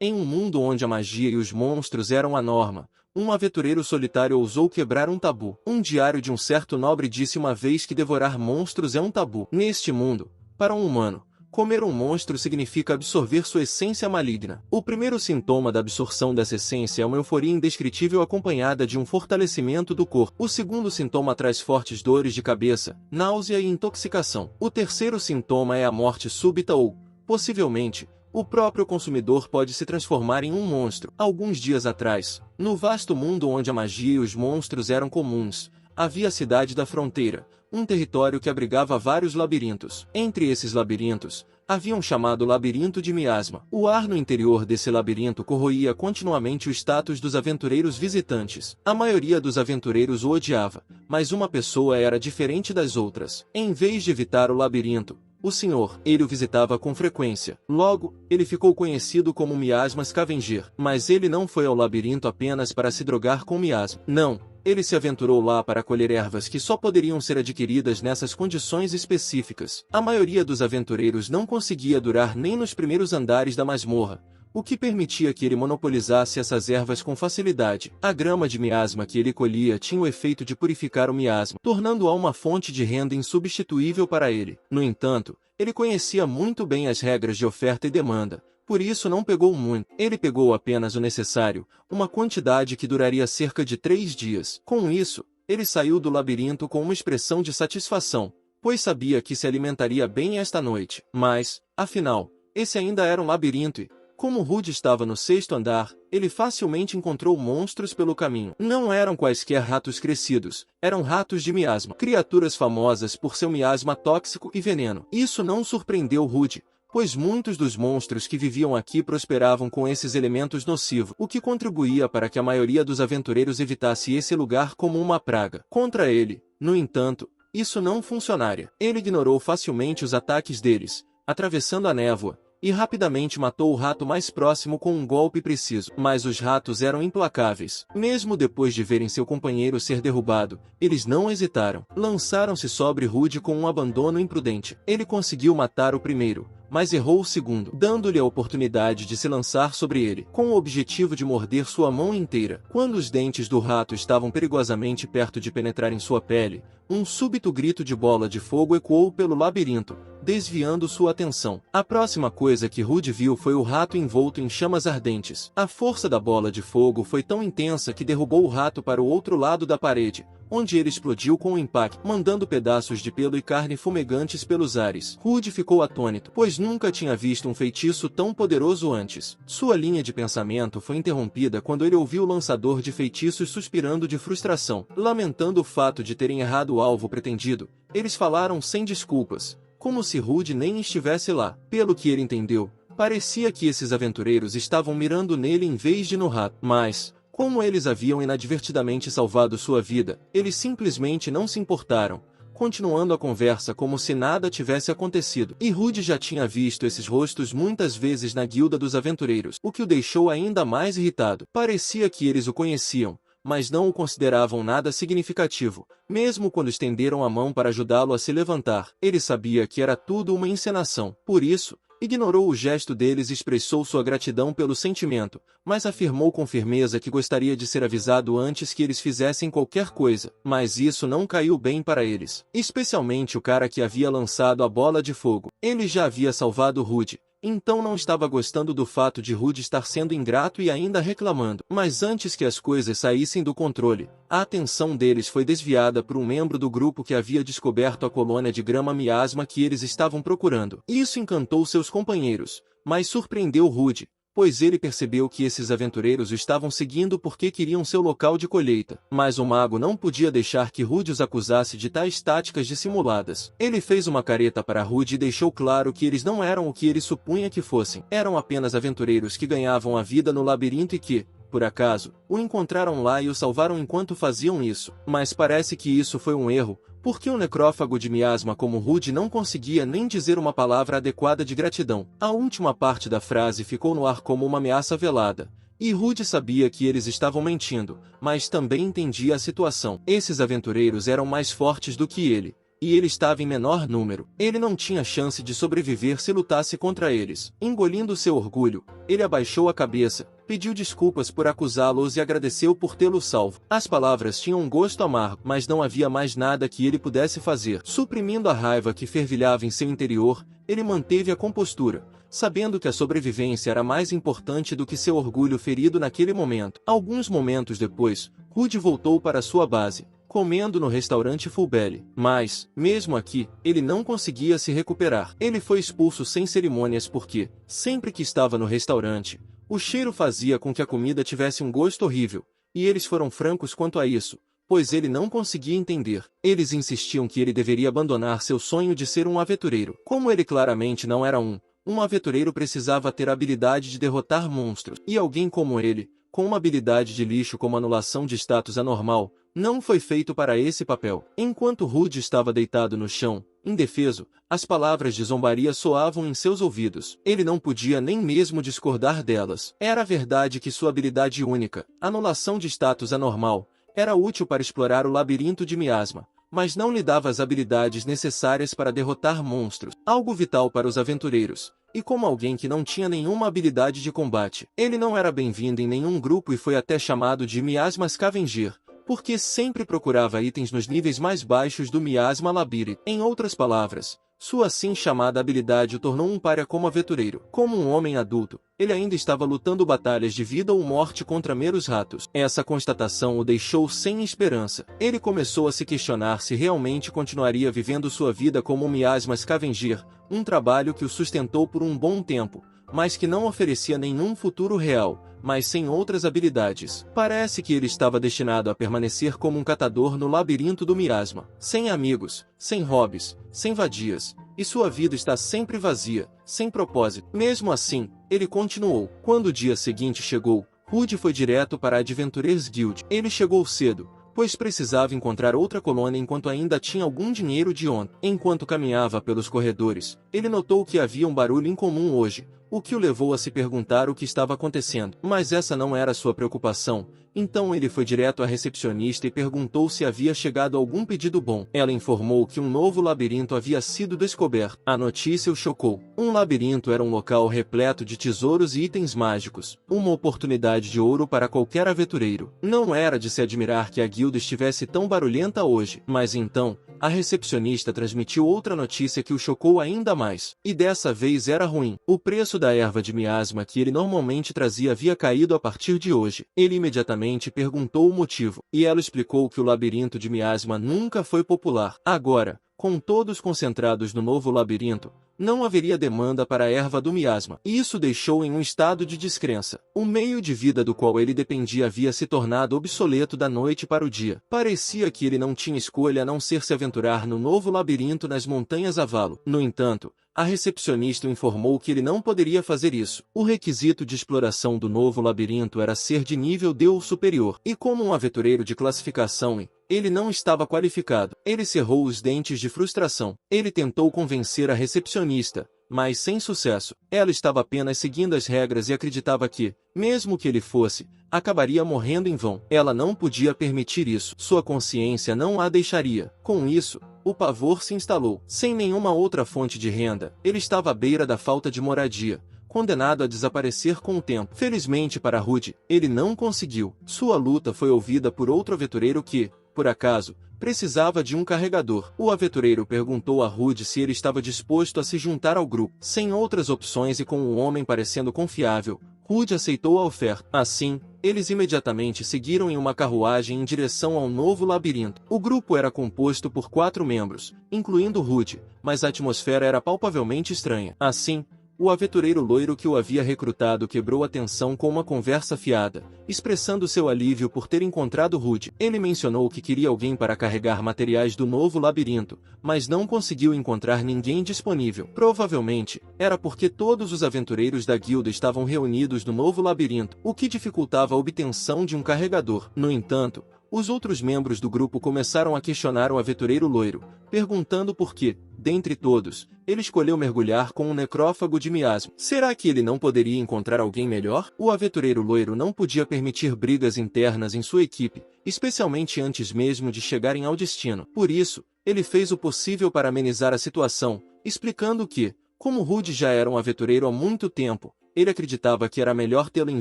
Em um mundo onde a magia e os monstros eram a norma, um aventureiro solitário ousou quebrar um tabu. Um diário de um certo nobre disse uma vez que devorar monstros é um tabu. Neste mundo, para um humano, comer um monstro significa absorver sua essência maligna. O primeiro sintoma da absorção dessa essência é uma euforia indescritível acompanhada de um fortalecimento do corpo. O segundo sintoma traz fortes dores de cabeça, náusea e intoxicação. O terceiro sintoma é a morte súbita ou, possivelmente, o próprio consumidor pode se transformar em um monstro. Alguns dias atrás, no vasto mundo onde a magia e os monstros eram comuns, havia a cidade da fronteira, um território que abrigava vários labirintos. Entre esses labirintos, havia um chamado Labirinto de Miasma. O ar no interior desse labirinto corroía continuamente o status dos aventureiros visitantes. A maioria dos aventureiros o odiava, mas uma pessoa era diferente das outras. Em vez de evitar o labirinto, o senhor, ele o visitava com frequência. Logo, ele ficou conhecido como Miasma Scavenger. Mas ele não foi ao labirinto apenas para se drogar com miasma. Não, ele se aventurou lá para colher ervas que só poderiam ser adquiridas nessas condições específicas. A maioria dos aventureiros não conseguia durar nem nos primeiros andares da masmorra, o que permitia que ele monopolizasse essas ervas com facilidade. A grama de miasma que ele colhia tinha o efeito de purificar o miasma, tornando-a uma fonte de renda insubstituível para ele. No entanto, ele conhecia muito bem as regras de oferta e demanda, por isso não pegou muito. Ele pegou apenas o necessário, uma quantidade que duraria cerca de 3 dias. Com isso, ele saiu do labirinto com uma expressão de satisfação, pois sabia que se alimentaria bem esta noite. Mas, afinal, esse ainda era um labirinto e, como Rude estava no 6º andar, ele facilmente encontrou monstros pelo caminho. Não eram quaisquer ratos crescidos, eram ratos de miasma, criaturas famosas por seu miasma tóxico e veneno. Isso não surpreendeu Rude, pois muitos dos monstros que viviam aqui prosperavam com esses elementos nocivos, o que contribuía para que a maioria dos aventureiros evitasse esse lugar como uma praga. Contra ele, no entanto, isso não funcionaria. Ele ignorou facilmente os ataques deles, atravessando a névoa, e rapidamente matou o rato mais próximo com um golpe preciso. Mas os ratos eram implacáveis. Mesmo depois de verem seu companheiro ser derrubado, eles não hesitaram. Lançaram-se sobre Rude com um abandono imprudente. Ele conseguiu matar o primeiro, mas errou o segundo, dando-lhe a oportunidade de se lançar sobre ele, com o objetivo de morder sua mão inteira. Quando os dentes do rato estavam perigosamente perto de penetrar em sua pele, um súbito grito de bola de fogo ecoou pelo labirinto, desviando sua atenção. A próxima coisa que Rude viu foi o rato envolto em chamas ardentes. A força da bola de fogo foi tão intensa que derrubou o rato para o outro lado da parede, onde ele explodiu com o impacto, mandando pedaços de pelo e carne fumegantes pelos ares. Rude ficou atônito, pois nunca tinha visto um feitiço tão poderoso antes. Sua linha de pensamento foi interrompida quando ele ouviu o lançador de feitiços suspirando de frustração. Lamentando o fato de terem errado o alvo pretendido, eles falaram sem desculpas, como se Rude nem estivesse lá. Pelo que ele entendeu, parecia que esses aventureiros estavam mirando nele em vez de no rato. Mas, como eles haviam inadvertidamente salvado sua vida, eles simplesmente não se importaram, continuando a conversa como se nada tivesse acontecido. E Rude já tinha visto esses rostos muitas vezes na guilda dos aventureiros, o que o deixou ainda mais irritado. Parecia que eles o conheciam, mas não o consideravam nada significativo, mesmo quando estenderam a mão para ajudá-lo a se levantar. Ele sabia que era tudo uma encenação. Por isso, ignorou o gesto deles e expressou sua gratidão pelo sentimento, mas afirmou com firmeza que gostaria de ser avisado antes que eles fizessem qualquer coisa. Mas isso não caiu bem para eles, especialmente o cara que havia lançado a bola de fogo. Ele já havia salvado Rude, então não estava gostando do fato de Rude estar sendo ingrato e ainda reclamando. Mas antes que as coisas saíssem do controle, a atenção deles foi desviada por um membro do grupo que havia descoberto a colônia de grama miasma que eles estavam procurando. Isso encantou seus companheiros, mas surpreendeu Rude, pois ele percebeu que esses aventureiros o estavam seguindo porque queriam seu local de colheita. Mas o mago não podia deixar que Rude os acusasse de tais táticas dissimuladas. Ele fez uma careta para Rude e deixou claro que eles não eram o que ele supunha que fossem. Eram apenas aventureiros que ganhavam a vida no labirinto e que, por acaso, o encontraram lá e o salvaram enquanto faziam isso. Mas parece que isso foi um erro, porque um necrófago de miasma como Rude não conseguia nem dizer uma palavra adequada de gratidão. A última parte da frase ficou no ar como uma ameaça velada, e Rude sabia que eles estavam mentindo, mas também entendia a situação. Esses aventureiros eram mais fortes do que ele, e ele estava em menor número. Ele não tinha chance de sobreviver se lutasse contra eles. Engolindo seu orgulho, ele abaixou a cabeça, pediu desculpas por acusá-los e agradeceu por tê-lo salvo. As palavras tinham um gosto amargo, mas não havia mais nada que ele pudesse fazer. Suprimindo a raiva que fervilhava em seu interior, ele manteve a compostura, sabendo que a sobrevivência era mais importante do que seu orgulho ferido naquele momento. Alguns momentos depois, Rude voltou para sua base, comendo no restaurante Full Belly. Mas, mesmo aqui, ele não conseguia se recuperar. Ele foi expulso sem cerimônias porque, sempre que estava no restaurante, o cheiro fazia com que a comida tivesse um gosto horrível, e eles foram francos quanto a isso, pois ele não conseguia entender. Eles insistiam que ele deveria abandonar seu sonho de ser um aventureiro. Como ele claramente não era um aventureiro precisava ter a habilidade de derrotar monstros, e alguém como ele, com uma habilidade de lixo como anulação de status anormal, não foi feito para esse papel. Enquanto Rude estava deitado no chão, indefeso, as palavras de zombaria soavam em seus ouvidos. Ele não podia nem mesmo discordar delas. Era verdade que sua habilidade única, anulação de status anormal, era útil para explorar o labirinto de miasma, mas não lhe dava as habilidades necessárias para derrotar monstros, algo vital para os aventureiros. E como alguém que não tinha nenhuma habilidade de combate, ele não era bem-vindo em nenhum grupo e foi até chamado de Miasma Scavenger, porque sempre procurava itens nos níveis mais baixos do Miasma Labyrinth. Em outras palavras, sua assim chamada habilidade o tornou um pária como aventureiro. Como um homem adulto, ele ainda estava lutando batalhas de vida ou morte contra meros ratos. Essa constatação o deixou sem esperança. Ele começou a se questionar se realmente continuaria vivendo sua vida como um Miasma Scavenger, um trabalho que o sustentou por um bom tempo, mas que não oferecia nenhum futuro real, mas sem outras habilidades. Parece que ele estava destinado a permanecer como um catador no labirinto do miasma, sem amigos, sem hobbies, sem vadias, e sua vida está sempre vazia, sem propósito. Mesmo assim, ele continuou. Quando o dia seguinte chegou, Rude foi direto para a Adventurers Guild. Ele chegou cedo, pois precisava encontrar outra colônia enquanto ainda tinha algum dinheiro de ontem. Enquanto caminhava pelos corredores, ele notou que havia um barulho incomum hoje, o que o levou a se perguntar o que estava acontecendo. Mas essa não era sua preocupação, então ele foi direto à recepcionista e perguntou se havia chegado algum pedido bom. Ela informou que um novo labirinto havia sido descoberto. A notícia o chocou. Um labirinto era um local repleto de tesouros e itens mágicos, uma oportunidade de ouro para qualquer aventureiro. Não era de se admirar que a guilda estivesse tão barulhenta hoje, mas então, a recepcionista transmitiu outra notícia que o chocou ainda mais. E dessa vez era ruim. O preço da erva de miasma que ele normalmente trazia havia caído a partir de hoje. Ele imediatamente perguntou o motivo, e ela explicou que o labirinto de miasma nunca foi popular. Agora, com todos concentrados no novo labirinto, não haveria demanda para a erva do miasma. Isso deixou em um estado de descrença. O meio de vida do qual ele dependia havia se tornado obsoleto da noite para o dia. Parecia que ele não tinha escolha a não ser se aventurar no novo labirinto nas montanhas Avalo. No entanto, a recepcionista o informou que ele não poderia fazer isso. O requisito de exploração do novo labirinto era ser de nível D ou superior, e como um aventureiro de classificação E, ele não estava qualificado. Ele cerrou os dentes de frustração. Ele tentou convencer a recepcionista, mas sem sucesso. Ela estava apenas seguindo as regras e acreditava que, mesmo que ele fosse, acabaria morrendo em vão. Ela não podia permitir isso. Sua consciência não a deixaria. Com isso, o pavor se instalou. Sem nenhuma outra fonte de renda, ele estava à beira da falta de moradia, condenado a desaparecer com o tempo. Felizmente para Rude, ele não conseguiu. Sua luta foi ouvida por outro aventureiro que, por acaso, precisava de um carregador. O aventureiro perguntou a Rude se ele estava disposto a se juntar ao grupo. Sem outras opções e com o homem parecendo confiável, Rude aceitou a oferta. Assim, eles imediatamente seguiram em uma carruagem em direção ao novo labirinto. O grupo era composto por 4 membros, incluindo Rude, mas a atmosfera era palpavelmente estranha. Assim, o aventureiro loiro que o havia recrutado quebrou a tensão com uma conversa fiada, expressando seu alívio por ter encontrado Rude. Ele mencionou que queria alguém para carregar materiais do novo labirinto, mas não conseguiu encontrar ninguém disponível. Provavelmente, era porque todos os aventureiros da guilda estavam reunidos no novo labirinto, o que dificultava a obtenção de um carregador. No entanto, os outros membros do grupo começaram a questionar o aventureiro loiro, perguntando por que, dentre todos, ele escolheu mergulhar com um necrófago de miasma. Será que ele não poderia encontrar alguém melhor? O aventureiro loiro não podia permitir brigas internas em sua equipe, especialmente antes mesmo de chegarem ao destino. Por isso, ele fez o possível para amenizar a situação, explicando que, como Rude já era um aventureiro há muito tempo, ele acreditava que era melhor tê-lo em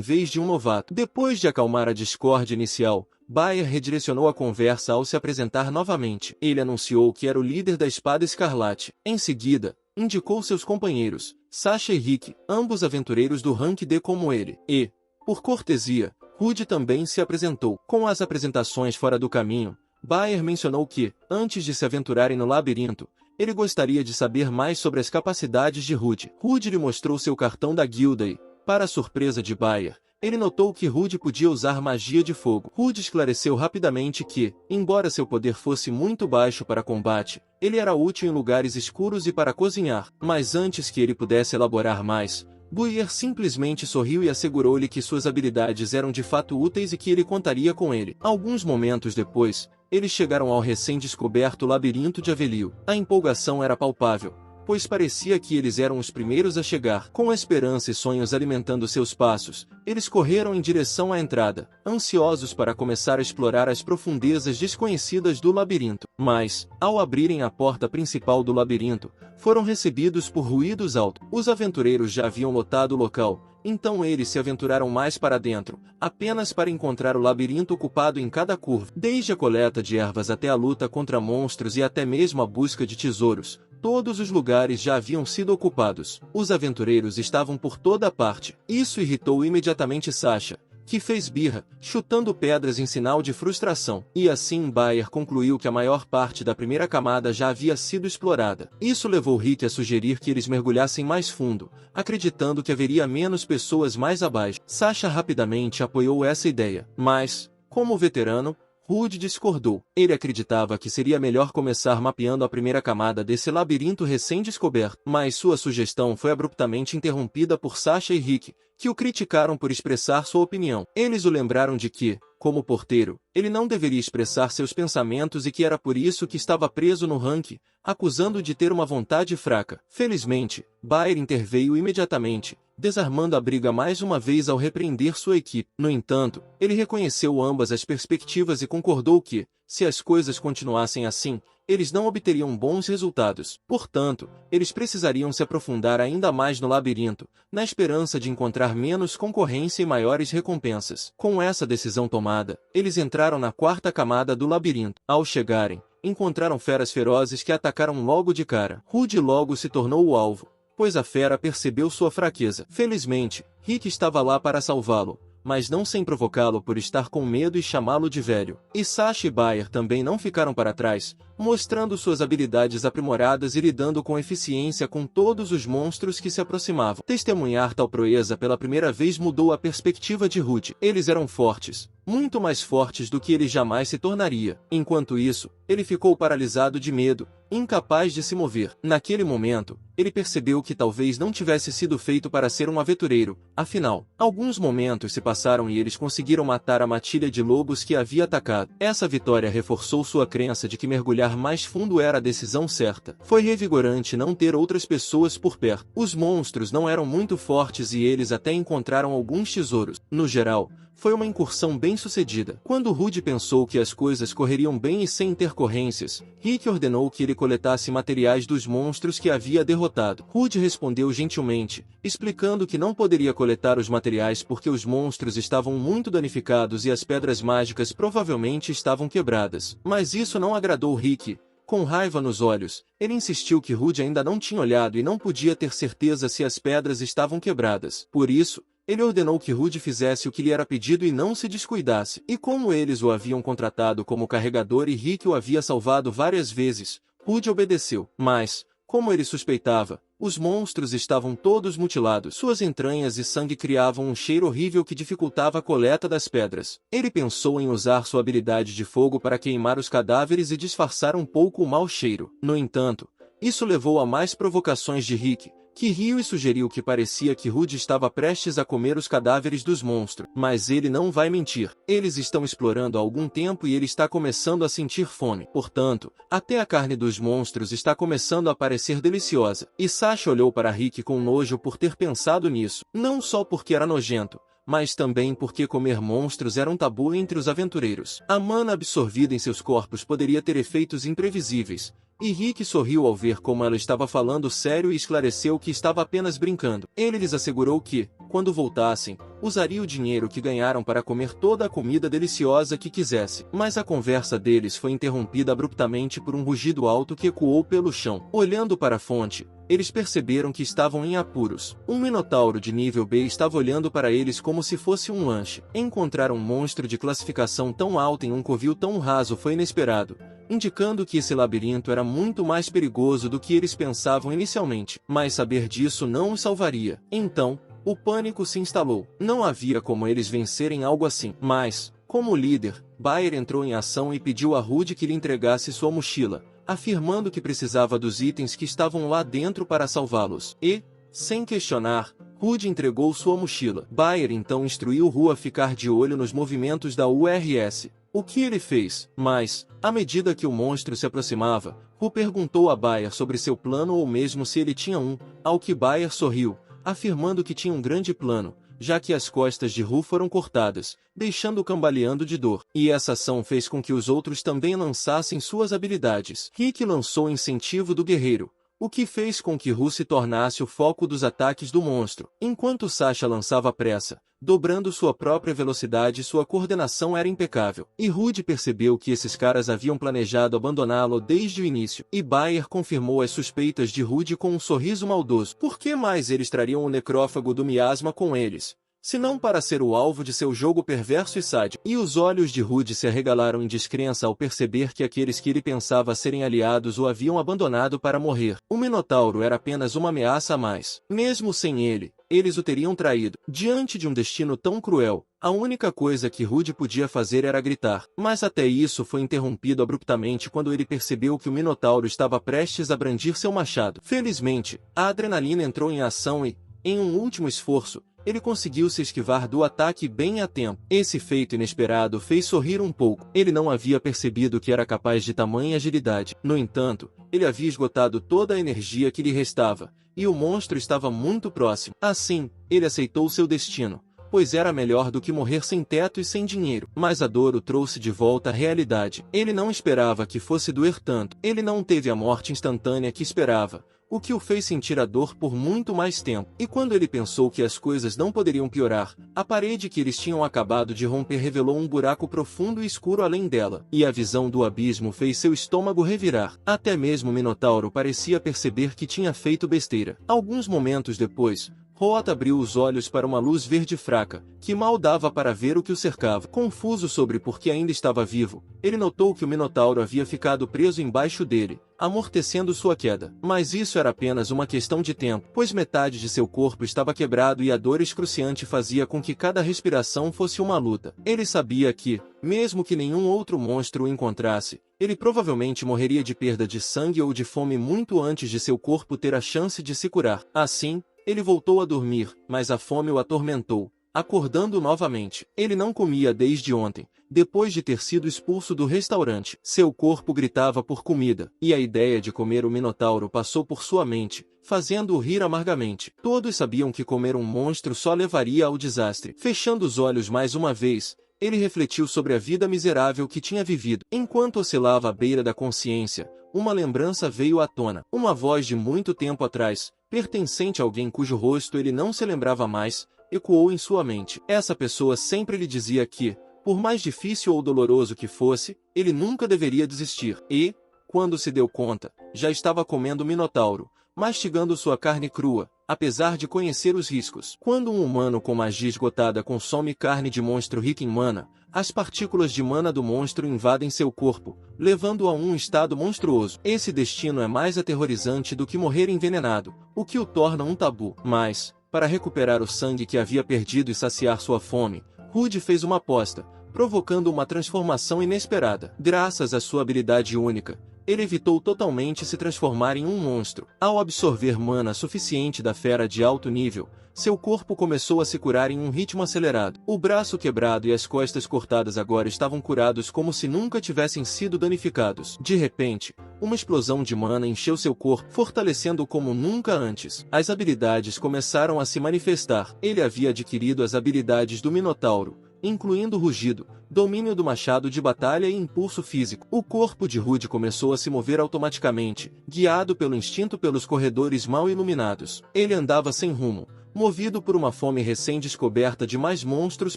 vez de um novato. Depois de acalmar a discórdia inicial, Baer redirecionou a conversa ao se apresentar novamente. Ele anunciou que era o líder da Espada Escarlate. Em seguida, indicou seus companheiros, Sasha e Rick, ambos aventureiros do rank D como ele. E, por cortesia, Rude também se apresentou. Com as apresentações fora do caminho, Baer mencionou que, antes de se aventurarem no labirinto, ele gostaria de saber mais sobre as capacidades de Rude. Rude lhe mostrou seu cartão da guilda e, para a surpresa de Baer, ele notou que Rude podia usar magia de fogo. Rude esclareceu rapidamente que, embora seu poder fosse muito baixo para combate, ele era útil em lugares escuros e para cozinhar. Mas antes que ele pudesse elaborar mais, Baer simplesmente sorriu e assegurou-lhe que suas habilidades eram de fato úteis e que ele contaria com ele. Alguns momentos depois, eles chegaram ao recém-descoberto labirinto de Avelio. A empolgação era palpável, pois parecia que eles eram os primeiros a chegar. Com a esperança e sonhos alimentando seus passos, eles correram em direção à entrada, ansiosos para começar a explorar as profundezas desconhecidas do labirinto. Mas, ao abrirem a porta principal do labirinto, foram recebidos por ruídos altos. Os aventureiros já haviam lotado o local, então eles se aventuraram mais para dentro, apenas para encontrar o labirinto ocupado em cada curva. Desde a coleta de ervas até a luta contra monstros e até mesmo a busca de tesouros, todos os lugares já haviam sido ocupados. Os aventureiros estavam por toda parte. Isso irritou imediatamente Sasha, que fez birra, chutando pedras em sinal de frustração. E assim Baer concluiu que a maior parte da primeira camada já havia sido explorada. Isso levou Rick a sugerir que eles mergulhassem mais fundo, acreditando que haveria menos pessoas mais abaixo. Sasha rapidamente apoiou essa ideia, mas, como veterano, Rude discordou. Ele acreditava que seria melhor começar mapeando a primeira camada desse labirinto recém-descoberto, mas sua sugestão foi abruptamente interrompida por Sasha e Rick, que o criticaram por expressar sua opinião. Eles o lembraram de que, como porteiro, ele não deveria expressar seus pensamentos e que era por isso que estava preso no rank, acusando-o de ter uma vontade fraca. Felizmente, Baer interveio imediatamente, desarmando a briga mais uma vez ao repreender sua equipe. No entanto, ele reconheceu ambas as perspectivas e concordou que, se as coisas continuassem assim, eles não obteriam bons resultados. Portanto, eles precisariam se aprofundar ainda mais no labirinto, na esperança de encontrar menos concorrência e maiores recompensas. Com essa decisão tomada, eles entraram na quarta camada do labirinto. Ao chegarem, encontraram feras ferozes que atacaram logo de cara. Rude logo se tornou o alvo, pois a fera percebeu sua fraqueza. Felizmente, Rick estava lá para salvá-lo, mas não sem provocá-lo por estar com medo e chamá-lo de velho. E Sasha e Baer também não ficaram para trás, mostrando suas habilidades aprimoradas e lidando com eficiência com todos os monstros que se aproximavam. Testemunhar tal proeza pela primeira vez mudou a perspectiva de Rude. Eles eram fortes, muito mais fortes do que ele jamais se tornaria. Enquanto isso, ele ficou paralisado de medo, incapaz de se mover. Naquele momento, ele percebeu que talvez não tivesse sido feito para ser um aventureiro. Afinal, alguns momentos se passaram e eles conseguiram matar a matilha de lobos que havia atacado. Essa vitória reforçou sua crença de que mergulhar mais fundo era a decisão certa. Foi revigorante não ter outras pessoas por perto. Os monstros não eram muito fortes e eles até encontraram alguns tesouros. No geral, foi uma incursão bem-sucedida. Quando Rude pensou que as coisas correriam bem e sem intercorrências, Rick ordenou que ele coletasse materiais dos monstros que havia derrotado. Rude respondeu gentilmente, explicando que não poderia coletar os materiais porque os monstros estavam muito danificados e as pedras mágicas provavelmente estavam quebradas. Mas isso não agradou Rick. Com raiva nos olhos, ele insistiu que Rude ainda não tinha olhado e não podia ter certeza se as pedras estavam quebradas. Por isso, ele ordenou que Rude fizesse o que lhe era pedido e não se descuidasse. E como eles o haviam contratado como carregador e Rick o havia salvado várias vezes, Rude obedeceu. Mas, como ele suspeitava, os monstros estavam todos mutilados. Suas entranhas e sangue criavam um cheiro horrível que dificultava a coleta das pedras. Ele pensou em usar sua habilidade de fogo para queimar os cadáveres e disfarçar um pouco o mau cheiro. No entanto, isso levou a mais provocações de Rick, que riu e sugeriu que parecia que Rude estava prestes a comer os cadáveres dos monstros. Mas ele não vai mentir. Eles estão explorando há algum tempo e ele está começando a sentir fome. Portanto, até a carne dos monstros está começando a parecer deliciosa. E Sasha olhou para Rick com nojo por ter pensado nisso. Não só porque era nojento, mas também porque comer monstros era um tabu entre os aventureiros. A mana absorvida em seus corpos poderia ter efeitos imprevisíveis, e Rick sorriu ao ver como ela estava falando sério e esclareceu que estava apenas brincando. Ele lhes assegurou que, quando voltassem, usaria o dinheiro que ganharam para comer toda a comida deliciosa que quisesse. Mas a conversa deles foi interrompida abruptamente por um rugido alto que ecoou pelo chão. Olhando para a fonte, eles perceberam que estavam em apuros. Um minotauro de nível B estava olhando para eles como se fosse um lanche. Encontrar um monstro de classificação tão alta em um covil tão raso foi inesperado, indicando que esse labirinto era muito mais perigoso do que eles pensavam inicialmente. Mas saber disso não os salvaria. Então, o pânico se instalou. Não havia como eles vencerem algo assim. Mas, como líder, Baer entrou em ação e pediu a Rude que lhe entregasse sua mochila, afirmando que precisava dos itens que estavam lá dentro para salvá-los. E, sem questionar, Rude entregou sua mochila. Baer então instruiu Ru a ficar de olho nos movimentos da URS. O que ele fez? Mas, à medida que o monstro se aproximava, Ru perguntou a Baer sobre seu plano ou mesmo se ele tinha um, ao que Baer sorriu, afirmando que tinha um grande plano, já que as costas de Ru foram cortadas, deixando-o cambaleando de dor. E essa ação fez com que os outros também lançassem suas habilidades. Rick lançou o incentivo do guerreiro, o que fez com que Ru se tornasse o foco dos ataques do monstro, enquanto Sasha lançava pressa, dobrando sua própria velocidade. Sua coordenação era impecável. E Rude percebeu que esses caras haviam planejado abandoná-lo desde o início. E Baer confirmou as suspeitas de Rude com um sorriso maldoso. Por que mais eles trariam o necrófago do miasma com eles, se não para ser o alvo de seu jogo perverso e sádico? E os olhos de Rude se arregalaram em descrença ao perceber que aqueles que ele pensava serem aliados o haviam abandonado para morrer. O Minotauro era apenas uma ameaça a mais. Mesmo sem ele, eles o teriam traído. Diante de um destino tão cruel, a única coisa que Rude podia fazer era gritar. Mas até isso foi interrompido abruptamente quando ele percebeu que o Minotauro estava prestes a brandir seu machado. Felizmente, a adrenalina entrou em ação e, em um último esforço, ele conseguiu se esquivar do ataque bem a tempo. Esse feito inesperado fez sorrir um pouco. Ele não havia percebido que era capaz de tamanha agilidade. No entanto, ele havia esgotado toda a energia que lhe restava, e o monstro estava muito próximo. Assim, ele aceitou seu destino, pois era melhor do que morrer sem teto e sem dinheiro. Mas a dor o trouxe de volta à realidade. Ele não esperava que fosse doer tanto. Ele não teve a morte instantânea que esperava, o que o fez sentir a dor por muito mais tempo. E quando ele pensou que as coisas não poderiam piorar, a parede que eles tinham acabado de romper revelou um buraco profundo e escuro além dela. E a visão do abismo fez seu estômago revirar. Até mesmo o Minotauro parecia perceber que tinha feito besteira. Alguns momentos depois, Roat abriu os olhos para uma luz verde fraca, que mal dava para ver o que o cercava. Confuso sobre por que ainda estava vivo, ele notou que o Minotauro havia ficado preso embaixo dele, amortecendo sua queda. Mas isso era apenas uma questão de tempo, pois metade de seu corpo estava quebrado e a dor excruciante fazia com que cada respiração fosse uma luta. Ele sabia que, mesmo que nenhum outro monstro o encontrasse, ele provavelmente morreria de perda de sangue ou de fome muito antes de seu corpo ter a chance de se curar. Assim, ele voltou a dormir, mas a fome o atormentou, acordando novamente. Ele não comia desde ontem, depois de ter sido expulso do restaurante. Seu corpo gritava por comida, e a ideia de comer o Minotauro passou por sua mente, fazendo-o rir amargamente. Todos sabiam que comer um monstro só levaria ao desastre. Fechando os olhos mais uma vez, ele refletiu sobre a vida miserável que tinha vivido. Enquanto oscilava à beira da consciência, uma lembrança veio à tona. Uma voz de muito tempo atrás, pertencente a alguém cujo rosto ele não se lembrava mais, ecoou em sua mente. Essa pessoa sempre lhe dizia que, por mais difícil ou doloroso que fosse, ele nunca deveria desistir. E, quando se deu conta, já estava comendo o Minotauro, mastigando sua carne crua, apesar de conhecer os riscos. Quando um humano com magia esgotada consome carne de monstro rica em mana, as partículas de mana do monstro invadem seu corpo, levando-o a um estado monstruoso. Esse destino é mais aterrorizante do que morrer envenenado, o que o torna um tabu. Mas, para recuperar o sangue que havia perdido e saciar sua fome, Rude fez uma aposta, provocando uma transformação inesperada. Graças à sua habilidade única, ele evitou totalmente se transformar em um monstro. Ao absorver mana suficiente da fera de alto nível, seu corpo começou a se curar em um ritmo acelerado. O braço quebrado e as costas cortadas agora estavam curados como se nunca tivessem sido danificados. De repente, uma explosão de mana encheu seu corpo, fortalecendo-o como nunca antes. As habilidades começaram a se manifestar. Ele havia adquirido as habilidades do Minotauro, incluindo rugido, domínio do machado de batalha e impulso físico. O corpo de Rude começou a se mover automaticamente, guiado pelo instinto pelos corredores mal iluminados. Ele andava sem rumo, movido por uma fome recém-descoberta de mais monstros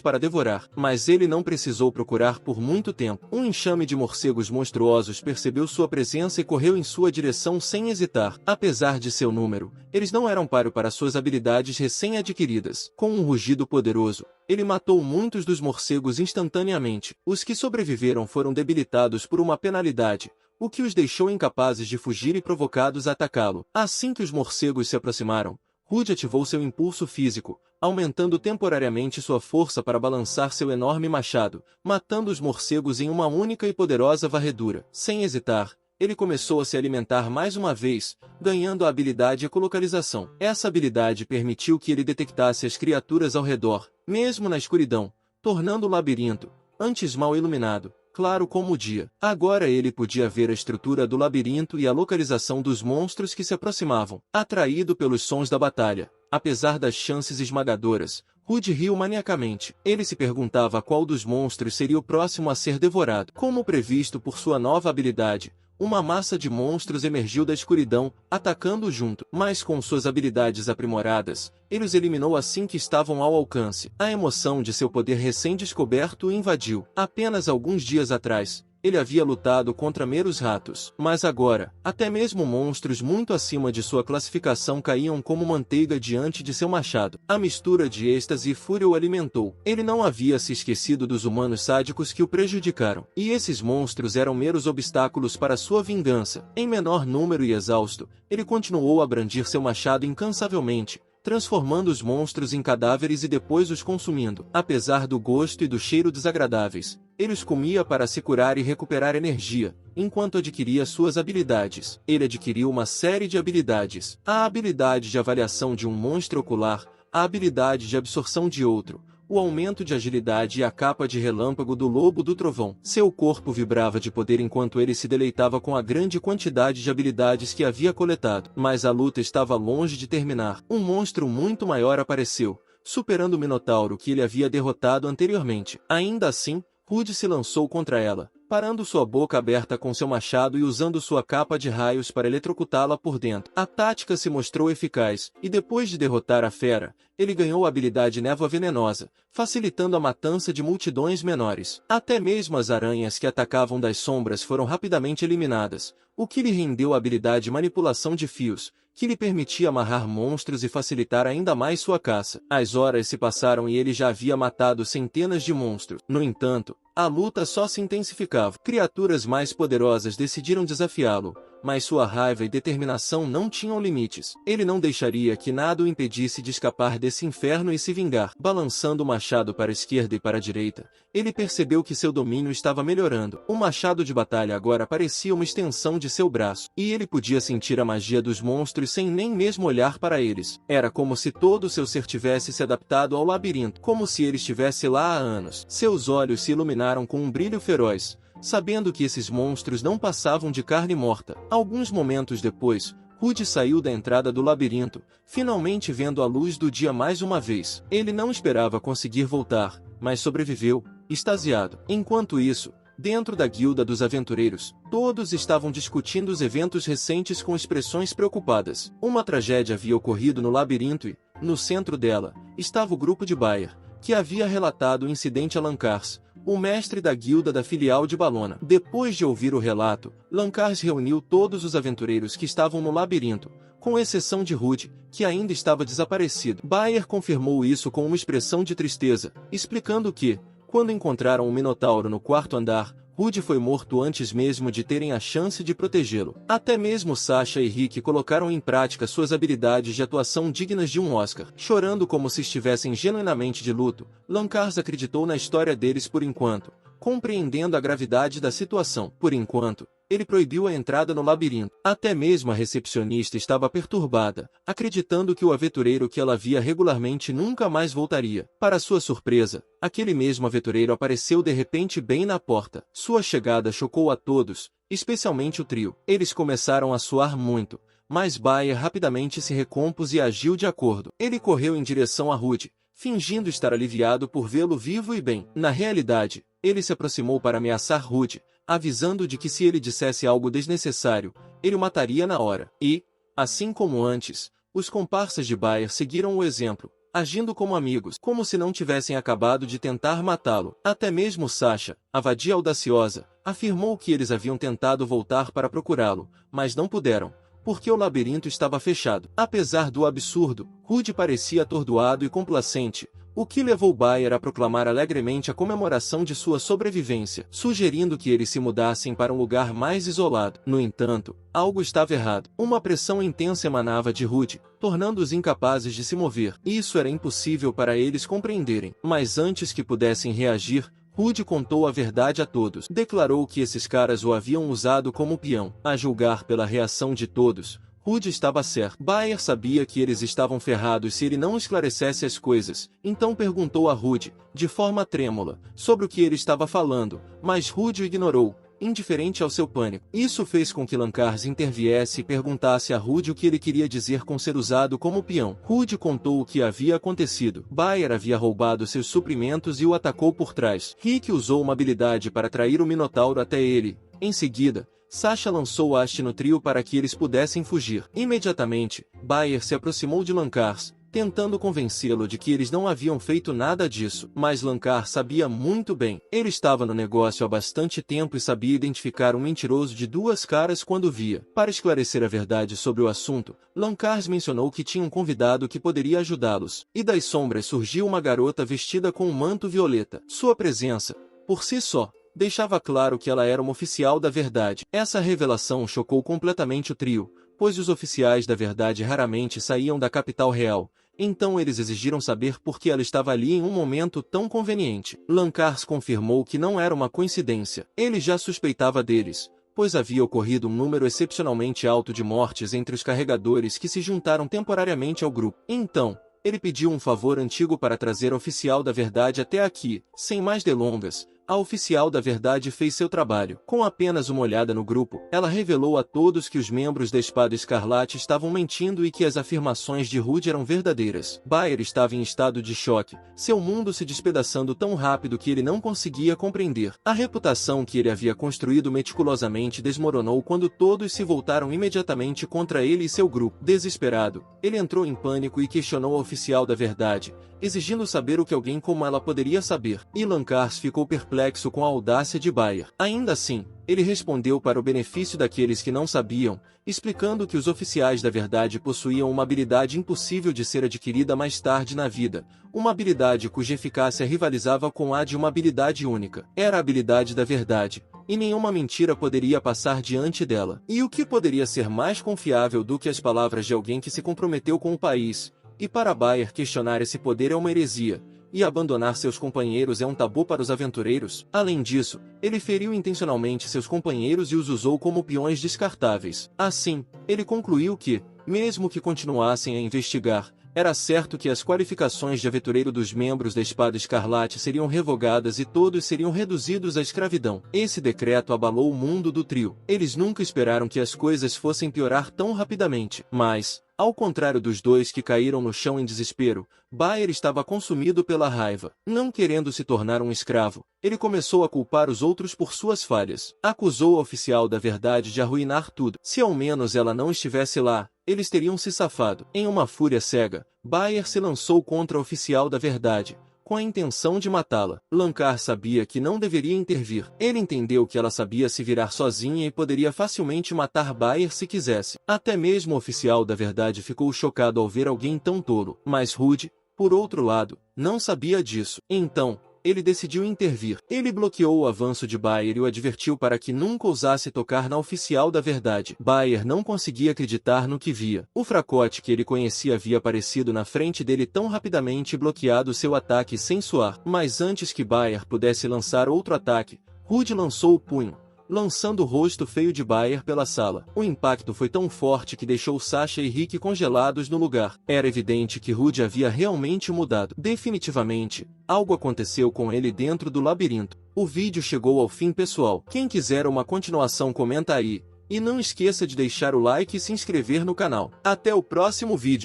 para devorar. Mas ele não precisou procurar por muito tempo. Um enxame de morcegos monstruosos percebeu sua presença e correu em sua direção sem hesitar. Apesar de seu número, eles não eram páreo para suas habilidades recém-adquiridas. Com um rugido poderoso, ele matou muitos dos morcegos instantaneamente. Os que sobreviveram foram debilitados por uma penalidade, o que os deixou incapazes de fugir e provocados a atacá-lo. Assim que os morcegos se aproximaram, Rude ativou seu impulso físico, aumentando temporariamente sua força para balançar seu enorme machado, matando os morcegos em uma única e poderosa varredura. Sem hesitar, ele começou a se alimentar mais uma vez, ganhando a habilidade ecolocalização. Essa habilidade permitiu que ele detectasse as criaturas ao redor, mesmo na escuridão, tornando o labirinto, antes mal iluminado, claro como o dia. Agora ele podia ver a estrutura do labirinto e a localização dos monstros que se aproximavam. Atraído pelos sons da batalha, apesar das chances esmagadoras, Rude riu maniacamente. Ele se perguntava qual dos monstros seria o próximo a ser devorado. Como previsto por sua nova habilidade, uma massa de monstros emergiu da escuridão, atacando-o junto. Mas com suas habilidades aprimoradas, ele os eliminou assim que estavam ao alcance. A emoção de seu poder recém-descoberto o invadiu. Apenas alguns dias atrás, ele havia lutado contra meros ratos. Mas agora, até mesmo monstros muito acima de sua classificação caíam como manteiga diante de seu machado. A mistura de êxtase e fúria o alimentou. Ele não havia se esquecido dos humanos sádicos que o prejudicaram. E esses monstros eram meros obstáculos para sua vingança. Em menor número e exausto, ele continuou a brandir seu machado incansavelmente, transformando os monstros em cadáveres e depois os consumindo. Apesar do gosto e do cheiro desagradáveis, ele os comia para se curar e recuperar energia, enquanto adquiria suas habilidades. Ele adquiriu uma série de habilidades: a habilidade de avaliação de um monstro ocular, a habilidade de absorção de outro, o aumento de agilidade e a capa de relâmpago do lobo do trovão. Seu corpo vibrava de poder enquanto ele se deleitava com a grande quantidade de habilidades que havia coletado. Mas a luta estava longe de terminar. Um monstro muito maior apareceu, superando o Minotauro que ele havia derrotado anteriormente. Ainda assim, Rude se lançou contra ela, parando sua boca aberta com seu machado e usando sua capa de raios para eletrocutá-la por dentro. A tática se mostrou eficaz, e depois de derrotar a fera, ele ganhou a habilidade Névoa Venenosa, facilitando a matança de multidões menores. Até mesmo as aranhas que atacavam das sombras foram rapidamente eliminadas, o que lhe rendeu a habilidade Manipulação de Fios, que lhe permitia amarrar monstros e facilitar ainda mais sua caça. As horas se passaram e ele já havia matado centenas de monstros. No entanto, a luta só se intensificava. Criaturas mais poderosas decidiram desafiá-lo, mas sua raiva e determinação não tinham limites. Ele não deixaria que nada o impedisse de escapar desse inferno e se vingar. Balançando o machado para a esquerda e para a direita, ele percebeu que seu domínio estava melhorando. O machado de batalha agora parecia uma extensão de seu braço, e ele podia sentir a magia dos monstros sem nem mesmo olhar para eles. Era como se todo o seu ser tivesse se adaptado ao labirinto, como se ele estivesse lá há anos. Seus olhos se iluminaram com um brilho feroz, sabendo que esses monstros não passavam de carne morta. Alguns momentos depois, Rude saiu da entrada do labirinto, finalmente vendo a luz do dia mais uma vez. Ele não esperava conseguir voltar, mas sobreviveu, extasiado. Enquanto isso, dentro da guilda dos aventureiros, todos estavam discutindo os eventos recentes com expressões preocupadas. Uma tragédia havia ocorrido no labirinto e, no centro dela, estava o grupo de Bayer, que havia relatado o incidente a Lancars, o mestre da guilda da filial de Balona. Depois de ouvir o relato, Lancars reuniu todos os aventureiros que estavam no labirinto, com exceção de Rude, que ainda estava desaparecido. Bayer confirmou isso com uma expressão de tristeza, explicando que, quando encontraram o Minotauro no quarto andar, Rude foi morto antes mesmo de terem a chance de protegê-lo. Até mesmo Sasha e Rick colocaram em prática suas habilidades de atuação dignas de um Oscar. Chorando como se estivessem genuinamente de luto, Lancars acreditou na história deles por enquanto, compreendendo a gravidade da situação. Por enquanto, ele proibiu a entrada no labirinto. Até mesmo a recepcionista estava perturbada, acreditando que o aventureiro que ela via regularmente nunca mais voltaria. Para sua surpresa, aquele mesmo aventureiro apareceu de repente bem na porta. Sua chegada chocou a todos, especialmente o trio. Eles começaram a suar muito, mas Baer rapidamente se recompôs e agiu de acordo. Ele correu em direção a Rude, fingindo estar aliviado por vê-lo vivo e bem. Na realidade, ele se aproximou para ameaçar Rude, avisando de que se ele dissesse algo desnecessário, ele o mataria na hora. E, assim como antes, os comparsas de Baer seguiram o exemplo, agindo como amigos, como se não tivessem acabado de tentar matá-lo. Até mesmo Sasha, a vadia audaciosa, afirmou que eles haviam tentado voltar para procurá-lo, mas não puderam, porque o labirinto estava fechado. Apesar do absurdo, Rude parecia atordoado e complacente, o que levou Baer a proclamar alegremente a comemoração de sua sobrevivência, sugerindo que eles se mudassem para um lugar mais isolado. No entanto, algo estava errado. Uma pressão intensa emanava de Rude, tornando-os incapazes de se mover. Isso era impossível para eles compreenderem. Mas antes que pudessem reagir, Rude contou a verdade a todos. Declarou que esses caras o haviam usado como peão. A julgar pela reação de todos, Rude estava certo. Baer sabia que eles estavam ferrados se ele não esclarecesse as coisas, então perguntou a Rude, de forma trêmula, sobre o que ele estava falando, mas Rude o ignorou, indiferente ao seu pânico. Isso fez com que Lancars interviesse e perguntasse a Rude o que ele queria dizer com ser usado como peão. Rude contou o que havia acontecido. Baer havia roubado seus suprimentos e o atacou por trás. Rick usou uma habilidade para atrair o Minotauro até ele. Em seguida, Sasha lançou a haste no trio para que eles pudessem fugir. Imediatamente, Baer se aproximou de Lancars, tentando convencê-lo de que eles não haviam feito nada disso. Mas Lancars sabia muito bem. Ele estava no negócio há bastante tempo e sabia identificar um mentiroso de duas caras quando via. Para esclarecer a verdade sobre o assunto, Lancars mencionou que tinha um convidado que poderia ajudá-los. E das sombras surgiu uma garota vestida com um manto violeta. Sua presença, por si só, deixava claro que ela era uma oficial da verdade. Essa revelação chocou completamente o trio, pois os oficiais da verdade raramente saíam da capital real, então eles exigiram saber por que ela estava ali em um momento tão conveniente. Lancars confirmou que não era uma coincidência. Ele já suspeitava deles, pois havia ocorrido um número excepcionalmente alto de mortes entre os carregadores que se juntaram temporariamente ao grupo. Então, ele pediu um favor antigo para trazer a oficial da verdade até aqui. Sem mais delongas, a oficial da verdade fez seu trabalho. Com apenas uma olhada no grupo, ela revelou a todos que os membros da Espada Escarlate estavam mentindo e que as afirmações de Rude eram verdadeiras. Baer estava em estado de choque, seu mundo se despedaçando tão rápido que ele não conseguia compreender. A reputação que ele havia construído meticulosamente desmoronou quando todos se voltaram imediatamente contra ele e seu grupo. Desesperado, ele entrou em pânico e questionou a oficial da verdade, exigindo saber o que alguém como ela poderia saber. E Lancars ficou perplexo com a audácia de Baer. Ainda assim, ele respondeu para o benefício daqueles que não sabiam, explicando que os oficiais da verdade possuíam uma habilidade impossível de ser adquirida mais tarde na vida, uma habilidade cuja eficácia rivalizava com a de uma habilidade única. Era a habilidade da verdade, e nenhuma mentira poderia passar diante dela. E o que poderia ser mais confiável do que as palavras de alguém que se comprometeu com o país? E para Baer questionar esse poder é uma heresia, e abandonar seus companheiros é um tabu para os aventureiros. Além disso, ele feriu intencionalmente seus companheiros e os usou como peões descartáveis. Assim, ele concluiu que, mesmo que continuassem a investigar, era certo que as qualificações de aventureiro dos membros da Espada Escarlate seriam revogadas e todos seriam reduzidos à escravidão. Esse decreto abalou o mundo do trio. Eles nunca esperaram que as coisas fossem piorar tão rapidamente. Mas, ao contrário dos dois que caíram no chão em desespero, Baer estava consumido pela raiva. Não querendo se tornar um escravo, ele começou a culpar os outros por suas falhas. Acusou a oficial da verdade de arruinar tudo. Se ao menos ela não estivesse lá, eles teriam se safado. Em uma fúria cega, Baer se lançou contra a oficial da verdade, com a intenção de matá-la. Lancars sabia que não deveria intervir. Ele entendeu que ela sabia se virar sozinha e poderia facilmente matar Baer se quisesse. Até mesmo o oficial da verdade ficou chocado ao ver alguém tão tolo. Mas Rude, por outro lado, não sabia disso. Então, ele decidiu intervir. Ele bloqueou o avanço de Bayer e o advertiu para que nunca ousasse tocar na oficial da verdade. Bayer não conseguia acreditar no que via. O fracote que ele conhecia havia aparecido na frente dele tão rapidamente e bloqueado seu ataque sem suar. Mas antes que Bayer pudesse lançar outro ataque, Rude lançou o punho, lançando o rosto feio de Bayer pela sala. O impacto foi tão forte que deixou Sasha e Rick congelados no lugar. Era evidente que Rude havia realmente mudado. Definitivamente, algo aconteceu com ele dentro do labirinto. O vídeo chegou ao fim, pessoal. Quem quiser uma continuação, comenta aí. E não esqueça de deixar o like e se inscrever no canal. Até o próximo vídeo.